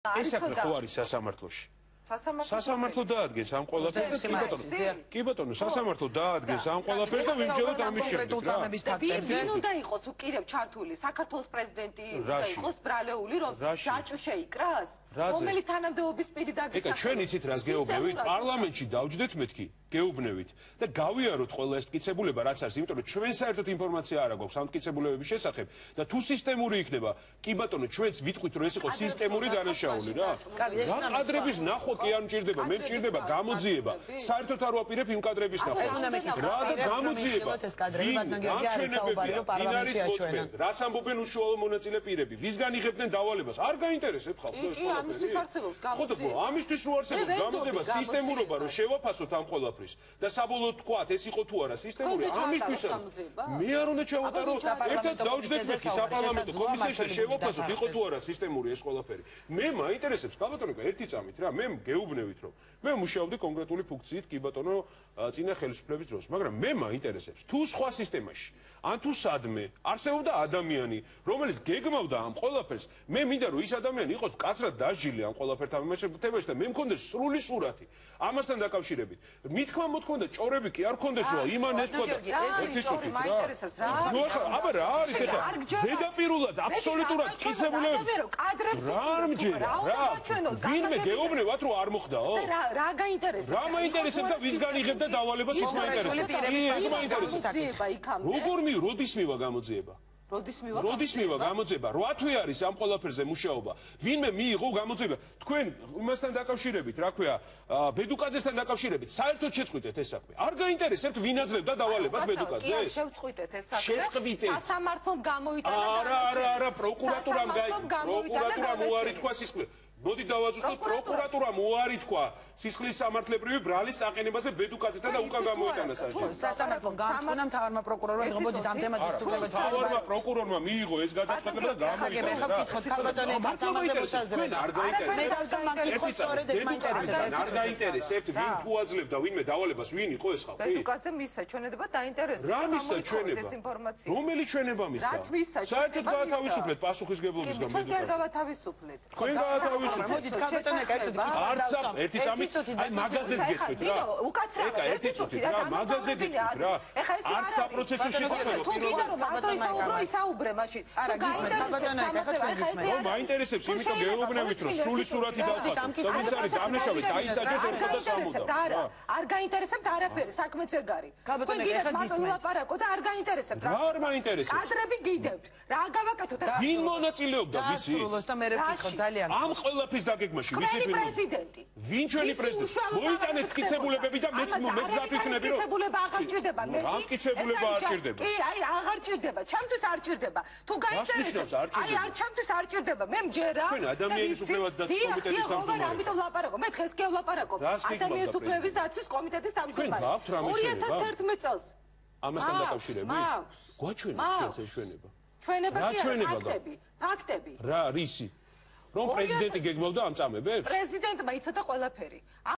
ეს ახლა ხო არის სასამართლოში. სასამართლო დაადგენს ამ ყველაფერს კი ბატონო სასამართლო დაადგენს ამ ყველაფერს და ვიმსჯელოთ ამის შემდეგ ვინ უნდა იყოს უკიდევ ჩართული საქართველოს პრეზიდენტი უნდა იყოს ბრალეული რომ ჯაჭვ შეიკრას რომელი თანამდებობის პირი დაგისახელოს ეკა ჩვენ იცით რას გეუბნებით პარლამენტში დავჯდეთ მეთქი გეუბნებით და გავიაროთ ყველა ეს მტკიცებულება რაც არის იმიტომ რომ ჩვენ საერთოდ ინფორმაცია არ აქვს ამ მტკიცებულებების შესახებ და თუ სისტემური იქნება კი ბატონო ჩვენც ვიტყვით რომ ეს იყო სისტემური დანაშაული რა კადრების ნახვა კი არ მჭირდება მე მჭირდება გამოძიება საერთოდ არ ვაპირებ იმ კადრების ნახვა რა და გამოძიება რას ამბობენ უშუალო მონაწილე პირები ვისგან იღებდნენ დავალებას არ გაინტერესებს ხალხს კი ამისთვის არსებობს გამოძიება ამისთვის რო არსებობს გამოძიება სისტემურობა რომ შევაფასოთ ამ ყველაფერს და საბოლოოდ თქვათ ეს იყო თუ არა სისტემური ამისთვის მე არ უნდა ჩავატარო ერთად დავჯდეთ მე საპარლამენტო კომისიაში შევაფასოთ იყო თუ არა სისტემური ეს ყველაფერი მე მაინტერესებს ბატონო ერთი წამით რა მე გეუბნებით რომ მე მუშაობდი კონკრეტული ფუნქციით კი ბატონო წინა ხელისუფლების დროს მაგრამ მე მაინტერესებს თუ სხვა სისტემაში ან თუ სადმე არსებობდა ადამიანი რომელიც გეგმავდა ამ ყველაფერს მე მინდა რომ ის ადამიანი იყოს მკაცრად დასჯილი ამ ყველაფერთან მიმართებაში და მე მქონდეს სრული სურათი ამასთან დაკავშირებით მithქმა მოთქმა და ჭორები კი არ მქონდეს რომ იმან ეს თქვა და ერთი წუთი მაინტერესებს რა აბა რა არის ეხლა ზედაპირულად აბსოლუტურად მტკიცებულებები რა მჯერა რა ვინმე გეუბნებათ რომ არ მოხდაო რა გაინტერესებს რა მაინტერესებს და ვისგან იღებდა დავალებას ის მაინტერესებს როგორ როდის მივა გამოძიება როდის მივა გამოძიება 8 თვე არის ამ ყველაფერზე მუშაობა ვინმე მიიღო გამოძიება თქვენ იმასთან დაკავშირებით რა ქვია ბედუკაძესთან დაკავშირებით საერთოდ შეწყვიტეთ ეს საქმე არ გაინტერესებთ ვინ აძლევდა დავალებას ბედუკაძეს კი შევწყვიტეთ ეს საქმე შეწყვიტეთ სასამართლომ გამოიტანა არა პროკურატურამ უარი თქვა სისხლი მოდი დავაზუსტოთ პროკურატურამ უარი თქვა სისხლის სამართლებრივი ბრალის საყენებაზე ბედუკაძესთან და უკან გამოიტანა საერთოდ სასამართლომ გამთქონა მთავარმა პროკურორმა მოდით ამ თემაზე სტუგრებად მთავარმა პროკურორმა მიიღო ეს გადაწყვეტილება და გამოიტანა არ გაინტერესებთ ვინ თუ აძლევდა ვინმე დავალებას ვინ იყო ეს ხალხი ბედუკაძე მისცა ჩვენება დაინტერესდა რა მისცა ჩვენება რომელი ჩვენება მისცა რაც მისცა საერთოდ გაათავისუფლეთ პასუხისგებლობისგან ბედუკაძე ჩვენ გაათავისუფლეთ თქვენ გაათავისუფლეთ მოდით კაპიტანე არცა ერთი წამით აი მაგაზეც გეტყვით რა უკაცრავად ერთი წუთი რა მაგაზე გეტყვით რა არც საპროცესო შეხვედრა თუ კიდე რომ მარტო ისაუბრე მაშინ არა გისმენთ კაპიტანე ეხლა თქვენ გისმენთ მაინტერესებს იმიტომ გეუბნებით რომ სრული სურათი დავხატო და ვინც არის დამნაშავე დაისაჯოს ერთხელ და სამუდამოდ არ გაინტერესებთ არაფერი საქმეც ეგ არის კაპიტანე ეხლა გისმენთ ლაპარაკო და არ გაინტერესებთ რა არ მაინტერესებს კადრები გიდევთ რა გავაკეთოთ ვინ მონაწილეობდა ვიცი და მე ვკითხო ძალიან ამ ყველაფრის დაგეგმაში ვიცი ვინ პრეზიდენტი ვინ ჩვენი პრეზიდენტი მოიტანეთ მტკიცებულებები და მეც მგზად ვიქნები რომ მტკიცებულება აღარ ჭირდება მე რა მტკიცებულება არ ჭირდება კი აი აღარ ჭირდება ჩემთვის არ ჭირდება თუ გაინტერესებს აი არ ჩემთვის არ ჭირდება მე მჯერა ჩვენ ადამიანის უფლებათა დაცვის კომიტეტის სამშობლოა ამიტომ ვლაპარაკო მე დღეს კი ვლაპარაკო ადამიანის უფლებების დაცვის კომიტეტის თავმჯდომარე 2011 წელს ამასთან დაკავშირებით გვაჩვენეთ ეს ჩვენება ჩვენება კი არა ფაქტები რა რისი რომ პრეზიდენტი გეგმავდა ამ წამებებს პრეზიდენტმა იცოდა ყველაფერი